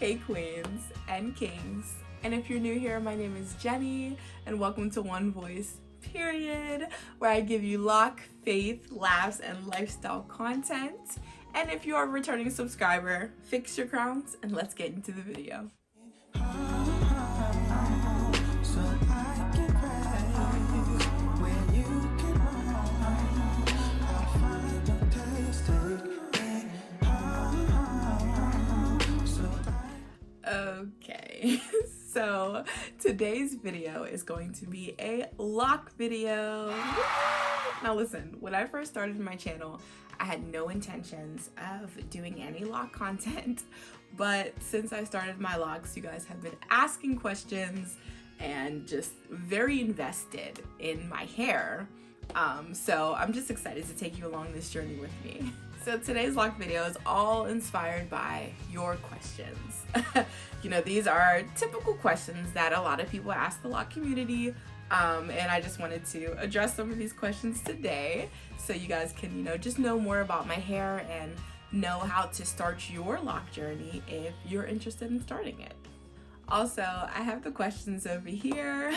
Hey queens and kings, and if you're new here, my name is Jenny and welcome to One Voice period, where I give you Loc, faith, laughs, and lifestyle content. And if you are a returning subscriber, fix your crowns and let's get into the video. Okay, so today's video is going to be a Loc video. Now listen, when I first started my channel, I had no intentions of doing any Loc content, but since I started my Locs, you guys have been asking questions and just very invested in my hair. So I'm just excited to take you along this journey with me. So today's Loc video is all inspired by your questions. You know, these are typical questions that a lot of people ask the Loc community, and I just wanted to address some of these questions today so you guys can, you know, just know more about my hair and know how to start your Loc journey if you're interested in starting it. Also, I have the questions over here,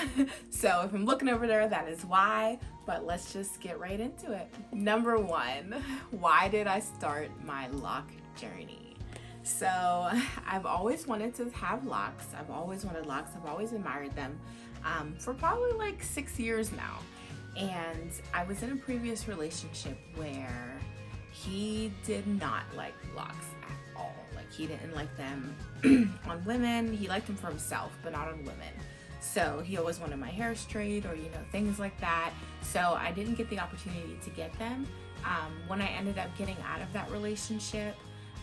so if I'm looking over there, that is why, but let's just get right into it. Number one, why did I start my Loc journey? So I've always wanted to have locks. I've always wanted locks. I've always admired them for probably like 6 years now. And I was in a previous relationship where he did not like locks at all. Like, he didn't like them on women. He liked them for himself, but not on women. So he always wanted my hair straight or, you know, things like that. So I didn't get the opportunity to get them. When I ended up getting out of that relationship,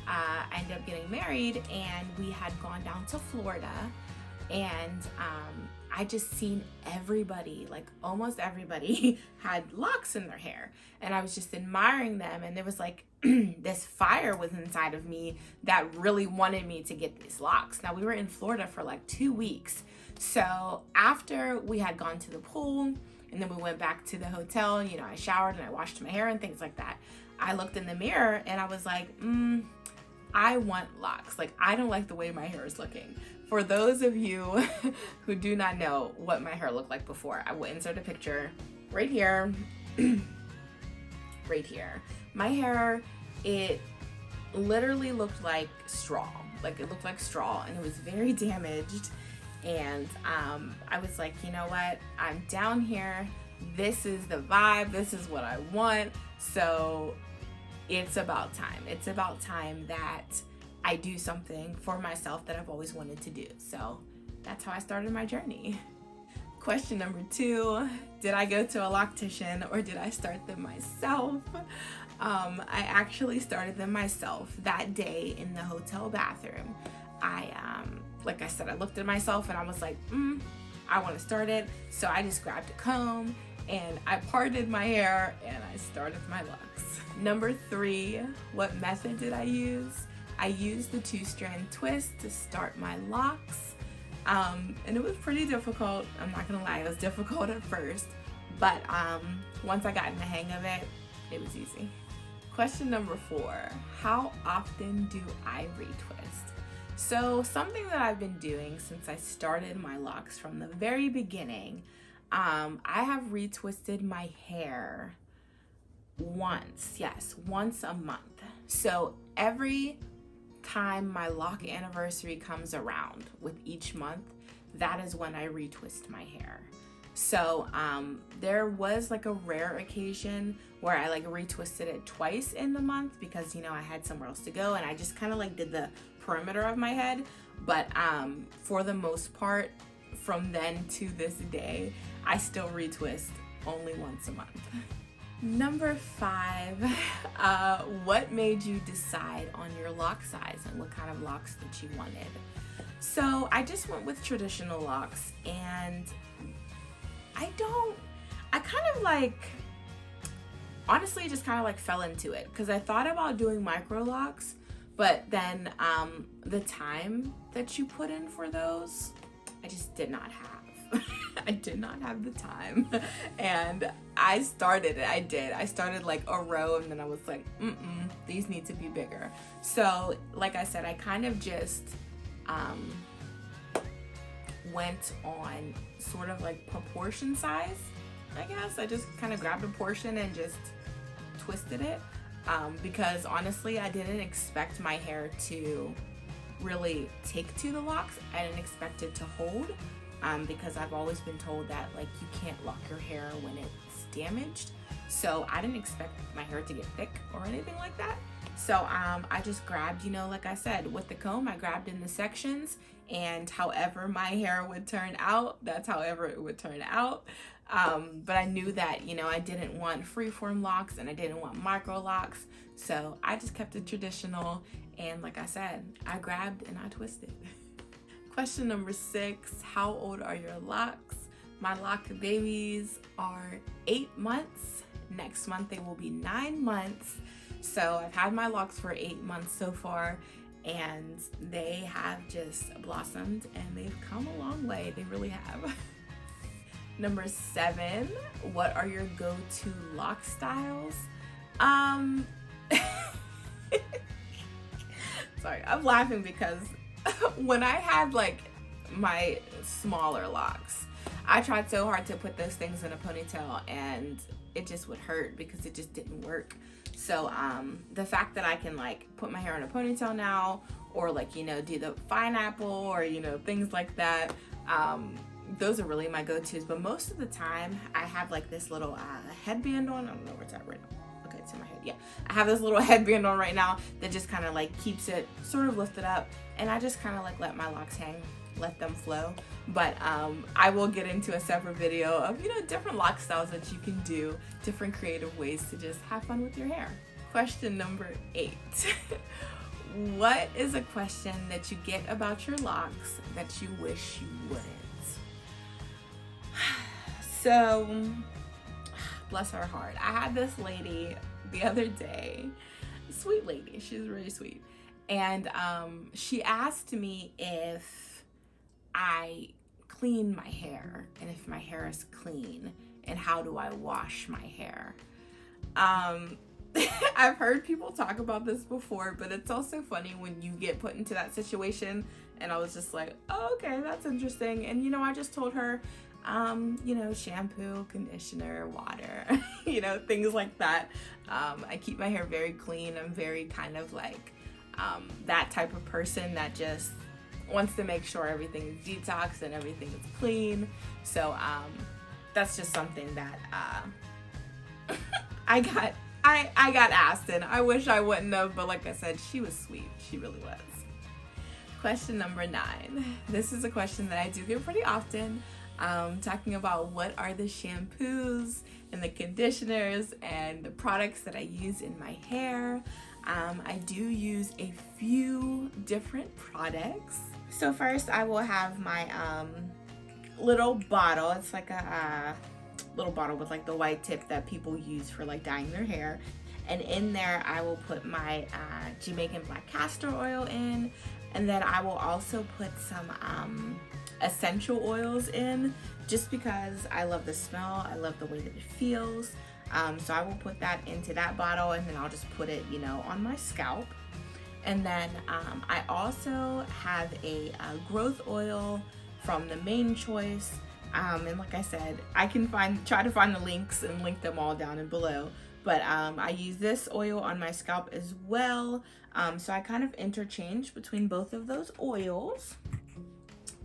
I ended up getting married, and we had gone down to Florida, and I just seen everybody, like almost everybody had locks in their hair, and I was just admiring them, and there was like this fire was inside of me that really wanted me to get these locks. Now, we were in Florida for like 2 weeks, so after we had gone to the pool and then we went back to the hotel, you know, I showered and I washed my hair and things like that, I looked in the mirror and I was like, I want locks. Like, I don't like the way my hair is looking. For those of you who do not know what my hair looked like before, I will insert a picture right here. Right here. My hair, it literally looked like straw. Like, it looked like straw, and it was very damaged. And I was like, you know what? I'm down here. This is the vibe. This is what I want. So it's about time. It's about time that I do something for myself that I've always wanted to do. So that's how I started my journey. Question number two, did I go to a loctician or did I start them myself? I actually started them myself that day in the hotel bathroom. Like I said, I looked at myself and I was like, I want to start it. So I just grabbed a comb and I parted my hair and I started my locks. Number three, what method did I use? I used the 2-strand twist to start my locks. And it was pretty difficult. I'm not gonna lie, it was difficult at first, but once I got in the hang of it, it was easy. Question number four, how often do I retwist? So something that I've been doing since I started my locks from the very beginning, I have retwisted my hair once a month. So every time my Loc anniversary comes around with each month, that is when I retwist my hair. So there was like a rare occasion where I like retwisted it twice in the month because, you know, I had somewhere else to go and I just kind of like did the perimeter of my head. But for the most part, from then to this day, I still retwist only once a month. Number five, what made you decide on your lock size and what kind of locks that you wanted? So I just went with traditional locks, and I kind of like, honestly, just kind of like fell into it because I thought about doing micro locks, but then the time that you put in for those, I just did not have. I did not have the time, and I started it. I started like a row, and then I was like, these need to be bigger. So like I said, I kind of just went on sort of like proportion size, I guess. I just kind of grabbed a portion and just twisted it, because honestly I didn't expect my hair to really take to the locks. I didn't expect it to hold, because I've always been told that like you can't lock your hair when it's damaged. So I didn't expect my hair to get thick or anything like that. So I just grabbed, you know, like I said, with the comb, I grabbed in the sections, and however my hair would turn out, that's however it would turn out. But I knew that, you know, I didn't want freeform locks and I didn't want micro locks. So I just kept it traditional. And like I said, I grabbed and I twisted. Question number 6, how old are your locks? My lock babies are 8 months. Next month they will be 9 months. So I've had my locks for 8 months so far, and they have just blossomed and they've come a long way. They really have. Number 7, what are your go-to lock styles? Sorry, I'm laughing because when I had like my smaller locks, I tried so hard to put those things in a ponytail and it just would hurt because it just didn't work. So the fact that I can like put my hair in a ponytail now, or like, you know, do the pineapple, or, you know, things like that, those are really my go-tos. But most of the time I have like this little headband on. I don't know where it's at right now. Okay, it's in my head. Yeah, I have this little headband on right now that just kind of like keeps it sort of lifted up, and I just kind of like let my locks hang, let them flow. But I will get into a separate video of, you know, different lock styles that you can do, different creative ways to just have fun with your hair. Question number 8. What is a question that you get about your locks that you wish you wouldn't? So, bless her heart, I had this lady the other day, sweet lady, she's really sweet, and she asked me if I clean my hair and if my hair is clean and how do I wash my hair. I've heard people talk about this before, but it's also funny when you get put into that situation, and I was just like, oh, okay, that's interesting. And you know, I just told her, you know, shampoo, conditioner, water, you know, things like that. I keep my hair very clean. I'm very kind of like that type of person that just wants to make sure everything is detoxed and everything is clean. So that's just something that I got asked, and I wish I wouldn't have, but like I said, she was sweet. She really was. Question number 9. This is a question that I do get pretty often. Talking about what are the shampoos and the conditioners and the products that I use in my hair. I do use a few different products. So first I will have my little bottle. It's like a little bottle with like the white tip that people use for like dyeing their hair. And in there I will put my Jamaican black castor oil in. And then I will also put some essential oils in, just because I love the smell, I love the way that it feels. So I will put that into that bottle, and then I'll just put it, you know, on my scalp. And then I also have a growth oil from the Main Choice. And like I said, I can try to find the links and link them all down and below. But I use this oil on my scalp as well. So I kind of interchange between both of those oils.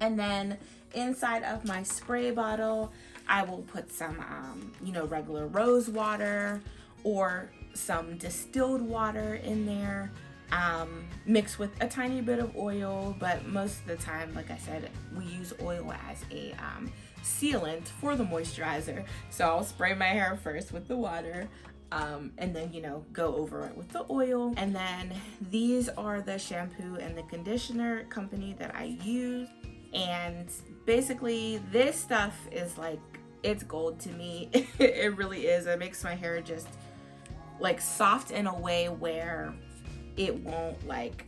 And then inside of my spray bottle, I will put some, you know, regular rose water or some distilled water in there, mixed with a tiny bit of oil. But most of the time, like I said, we use oil as a sealant for the moisturizer. So I'll spray my hair first with the water, and then, you know, go over it with the oil. And then these are the shampoo and the conditioner company that I use. And basically this stuff is like, it's gold to me. It really is. It makes my hair just like soft in a way where it won't like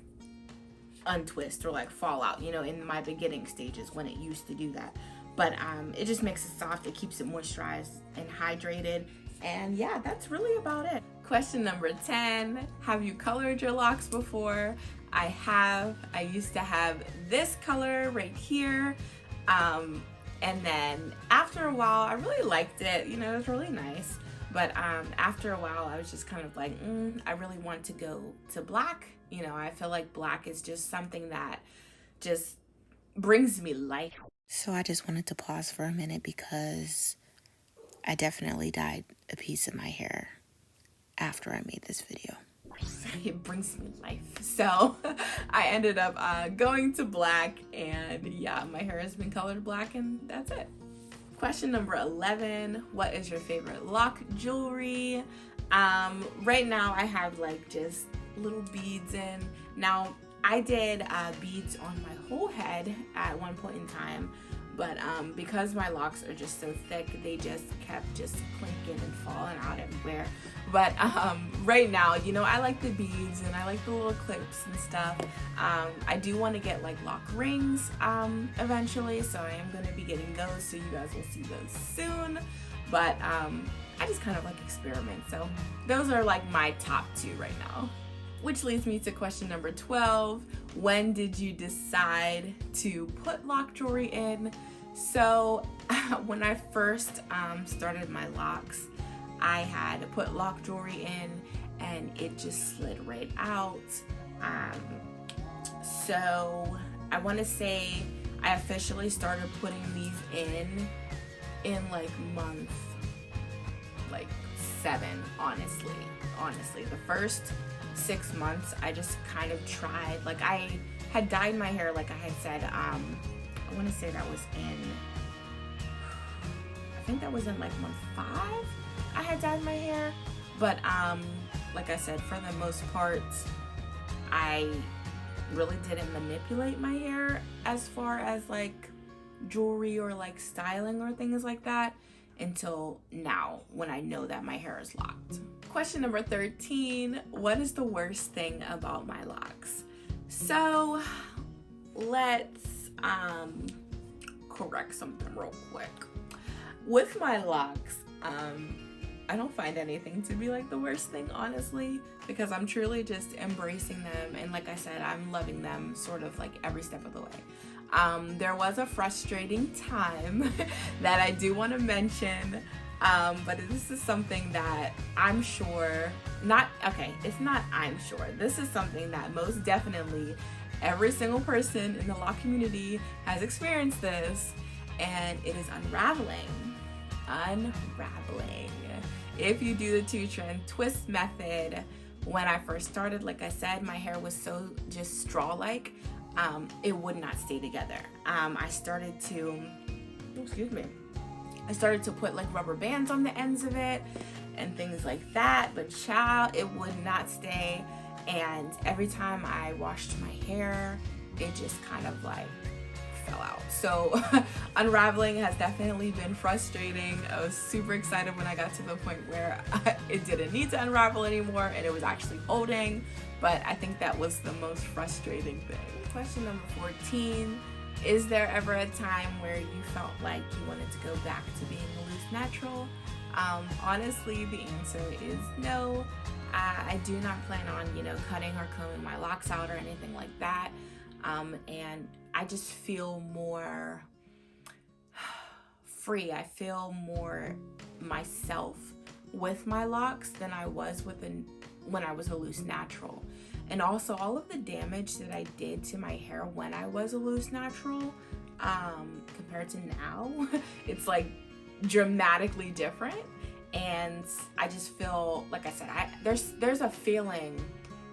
untwist or like fall out, you know, in my beginning stages when it used to do that. But it just makes it soft, it keeps it moisturized and hydrated. And yeah, that's really about it. Question number 10, have you colored your locks before? I used to have this color right here. And then after a while, I really liked it. You know, it was really nice. But after a while, I was just kind of like, I really want to go to black. You know, I feel like black is just something that just brings me life. So I just wanted to pause for a minute because I definitely dyed a piece of my hair after I made this video. It brings me life. So I ended up going to black, and yeah, my hair has been colored black, and that's it. Question number 11, what is your favorite Loc jewelry? Right now I have like just little beads in. Now I did beads on my whole head at one point in time, but because my locks are just so thick, they just kept just clinking and falling out everywhere. But right now, you know, I like the beads and I like the little clips and stuff. I do want to get like lock rings eventually, so I am going to be getting those, so you guys will see those soon. But I just kind of like experiment, so those are like my top two right now. Which leads me to question number 12. When did you decide to put lock jewelry in? So when I first started my locks, I had put lock jewelry in and it just slid right out. So I want to say I officially started putting these in like month like 7, honestly. The first 6 months I just kind of tried, like I had dyed my hair, like I had said, I want to say that was I think that was in like month 5 I had dyed my hair. But like I said, for the most part I really didn't manipulate my hair as far as like jewelry or like styling or things like that until now, when I know that my hair is locked. Question number 13, what is the worst thing about my locks? So let's correct something real quick. With my locks, I don't find anything to be like the worst thing, honestly, because I'm truly just embracing them, and like I said, I'm loving them sort of like every step of the way. There was a frustrating time that I do want to mention, but this is something that I'm sure, it's not I'm sure, this is something that most definitely every single person in the lock community has experienced this, and it is unraveling. If you do the 2-trend twist method, when I first started, like I said, my hair was so just straw-like, it would not stay together. I started to put like rubber bands on the ends of it and things like that, but child, it would not stay. And every time I washed my hair, it just kind of like fell out. So unraveling has definitely been frustrating. I was super excited when I got to the point where it didn't need to unravel anymore and it was actually holding, but I think that was the most frustrating thing. Question number 14, is there ever a time where you felt like you wanted to go back to being a loose natural? Honestly, the answer is no. I do not plan on, cutting or combing my locks out or anything like that. And I just feel more free. I feel more myself with my locks than I was when I was a loose natural. And also all of the damage that I did to my hair when I was a loose natural, compared to now, it's like dramatically different. And I just feel, like I said, there's a feeling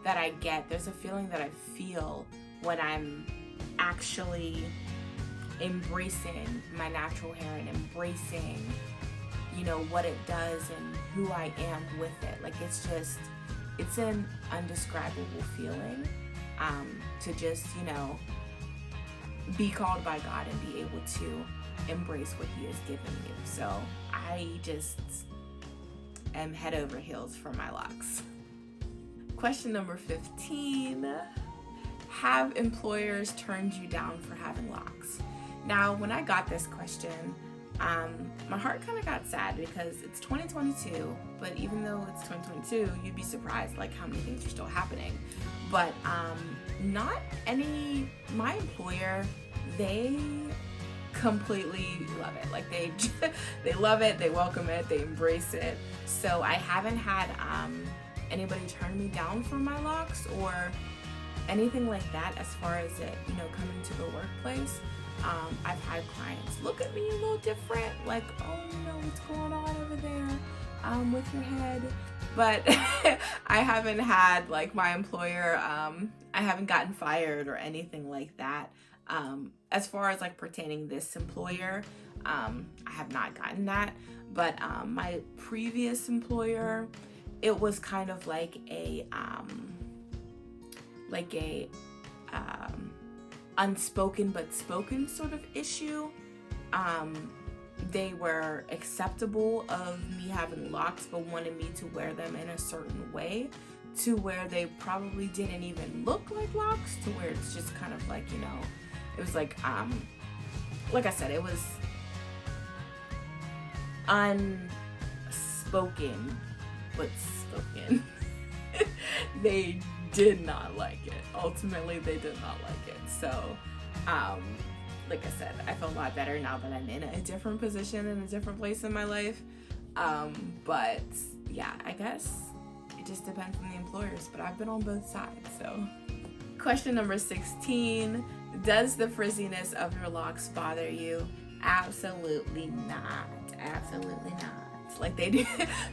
that I get, there's a feeling that I feel when I'm actually embracing my natural hair and embracing, what it does and who I am with it. Like it's an undescribable feeling, to just, be called by God and be able to embrace what He has given you. So I just am head over heels for my locks. Question number 15, have employers turned you down for having locks? Now, when I got this question, my heart kind of got sad because it's 2022, but even though it's 2022, you'd be surprised like how many things are still happening. But not any, my employer, they completely love it. Like they love it, they welcome it, they embrace it. So I haven't had anybody turn me down for my locks or anything like that as far as it, coming to the workplace. I've had clients look at me a little different, like, oh, what's going on over there with your head. But I haven't had, like, my employer, I haven't gotten fired or anything like that. As far as, like, pertaining this employer, I have not gotten that. But my previous employer, it was kind of like a unspoken but spoken sort of issue. They were acceptable of me having locks but wanted me to wear them in a certain way to where they probably didn't even look like locks, to where it's just kind of like, it was like I said, it was unspoken but spoken. They did not like it. Ultimately, they did not like it. So, like I said, I feel a lot better now that I'm in a different position in a different place in my life. But yeah, I guess it just depends on the employers, but I've been on both sides, so. Question number 16, does the frizziness of your locks bother you? Absolutely not. Absolutely not. Like they do,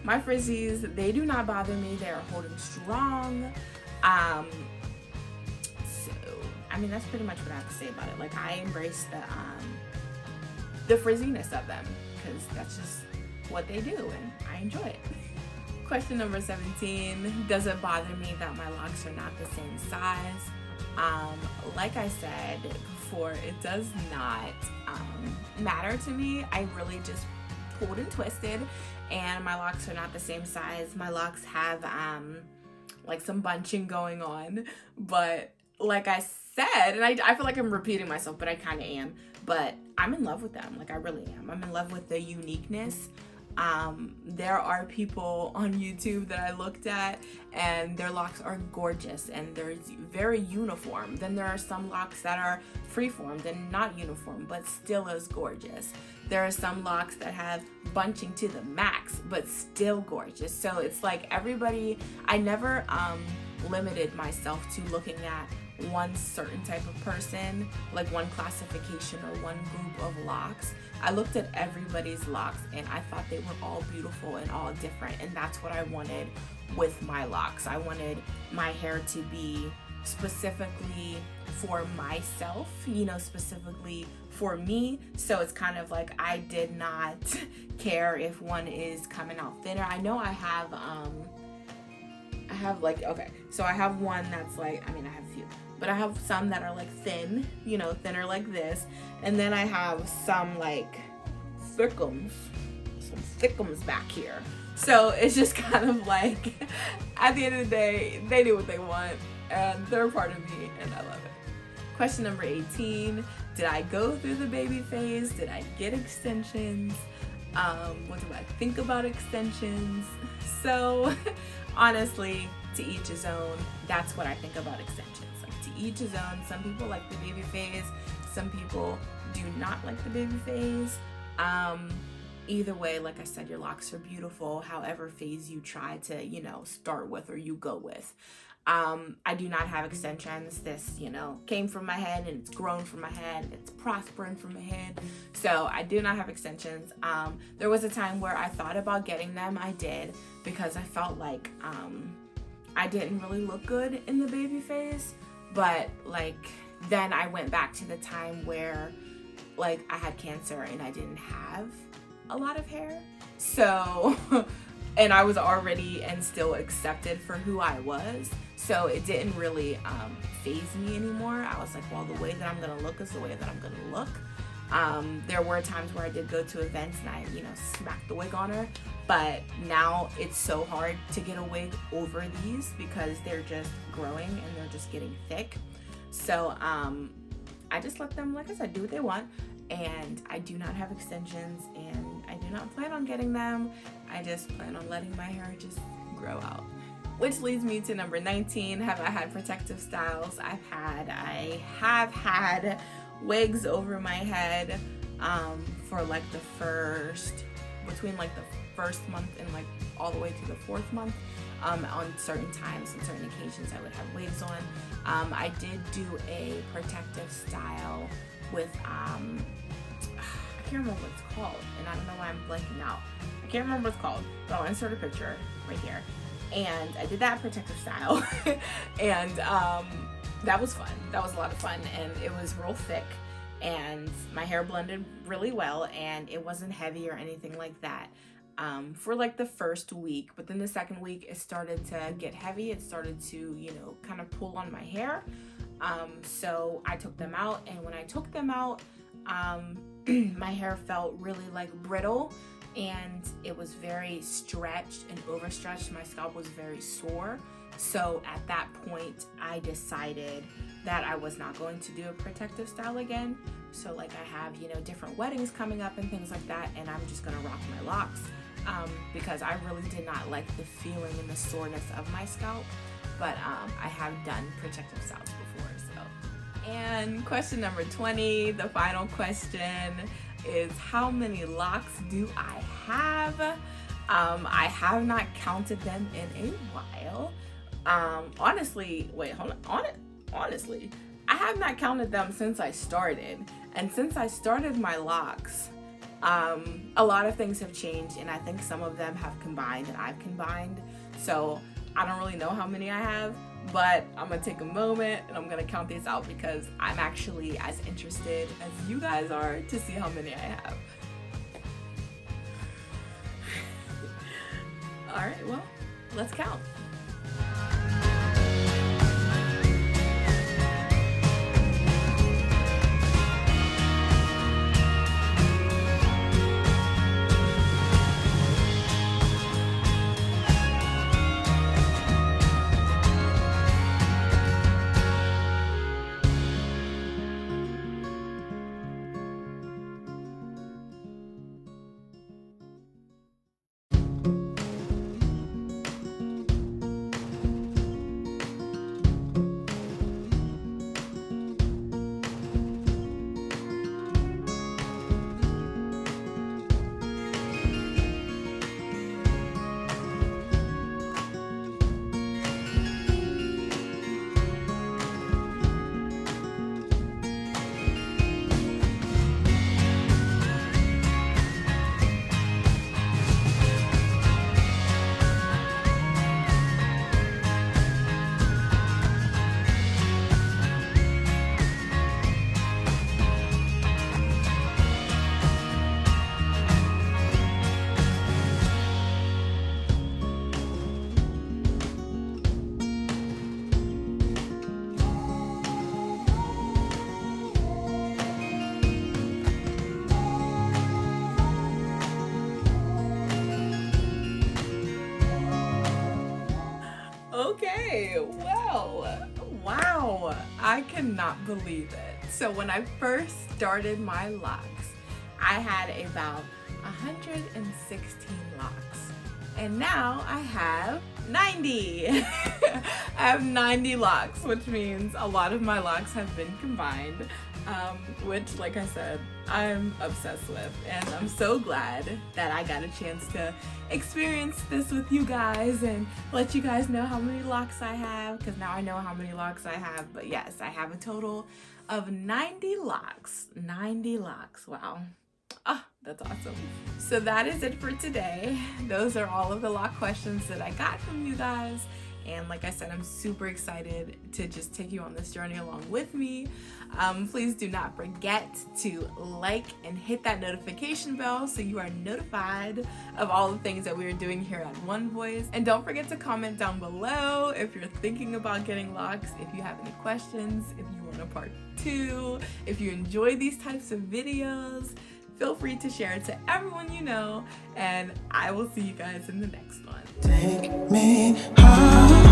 my frizzies, they do not bother me. They are holding strong. So, I mean, that's pretty much what I have to say about it. Like, I embrace the frizziness of them because that's just what they do, and I enjoy it. Question number 17, does it bother me that my locks are not the same size? Like I said before, it does not matter to me. I really just pulled and twisted, and my locks are not the same size. My locks have like some bunching going on, but like I said, and I feel like I'm repeating myself, but I kind of am, but I'm in love with them. Like, I really am. I'm in love with the uniqueness. There are people on YouTube that I looked at and their locks are gorgeous and they're very uniform. Then there are some locks that are freeformed and not uniform but still as gorgeous. There are some locks that have bunching to the max but still gorgeous. So it's like everybody, I never limited myself to looking at one certain type of person, like one classification or one group of locks. I looked at everybody's locks and I thought they were all beautiful and all different, and that's what I wanted with my locks. I wanted my hair to be specifically for myself, specifically for me. So it's kind of like I did not care if one is coming out thinner. I know I have so I have one that's like, I have a few, but I have some that are like thin, thinner like this. And then I have some like thickums back here. So it's just kind of like, at the end of the day, they do what they want and they're part of me and I love it. Question number 18, did I go through the baby phase? Did I get extensions? What do I think about extensions? So honestly, to each his own. That's what I think about extensions. Like, to each his own. Some people like the baby phase. Some people do not like the baby phase. Either way, like I said, your locks are beautiful. However phase you try to, start with or you go with. I do not have extensions. This, came from my head and it's grown from my head. It's prospering from my head. So I do not have extensions. There was a time where I thought about getting them. I did, because I felt like I didn't really look good in the baby phase. But then I went back to the time where I had cancer and I didn't have a lot of hair. So, and I was already and still accepted for who I was. So it didn't really faze me anymore. I was like, well, the way that I'm gonna look is the way that I'm gonna look. There were times where I did go to events and I, smacked the wig on her. But now it's so hard to get a wig over these because they're just growing and they're just getting thick. So I just let them, like I said, do what they want. and I do not have extensions, and I do not plan on getting them. I just plan on letting my hair just grow out. Which leads me to number 19. Have I had protective styles? I have had wigs over my head for like between the first month and like all the way to the 4th month. On certain times and certain occasions I would have wigs on. I did do a protective style with I can't remember what it's called, and I don't know why I'm blanking out. I can't remember what it's called, but I'll insert a picture right here. And I did that protective style and that was fun. That was a lot of fun, and it was real thick, and my hair blended really well, and it wasn't heavy or anything like that for like the first week. But then the second week it started to get heavy. It started to, you know, kind of pull on my hair. So I took them out, and when I took them out, my hair felt really like brittle, and it was very stretched and overstretched. My scalp was very sore. So at that point I decided that I was not going to do a protective style again. So like I have, you know, different weddings coming up and things like that, and I'm just gonna rock my locks because I really did not like the feeling and the soreness of my scalp. But I have done protective styles before. So, and question number 20, the final question, is how many locks do I have? I have not counted them in a while. Honestly, I have not counted them since I started. And since I started my locks, a lot of things have changed, and I think some of them have combined and I've combined. So I don't really know how many I have, but I'm gonna take a moment and I'm gonna count these out because I'm actually as interested as you guys are to see how many I have. All right, well, let's count. Okay, well, wow, I cannot believe it. So when I first started my locks, I had about 116 locks, and now I have 90. I have 90 locks, which means a lot of my locks have been combined, which, like I said, I'm obsessed with, and I'm so glad that I got a chance to experience this with you guys and let you guys know how many locks I have, because now I know how many locks I have. But yes, I have a total of 90 locks. 90 locks, wow. Ah, that's awesome. So that is it for today. Those are all of the lock questions that I got from you guys. And like I said, I'm super excited to just take you on this journey along with me. Please do not forget to like and hit that notification bell so you are notified of all the things that we are doing here at One Voice. And don't forget to comment down below if you're thinking about getting locks, if you have any questions, if you want a part 2, if you enjoy these types of videos. Feel free to share it to everyone you know, and I will see you guys in the next one. Take me home.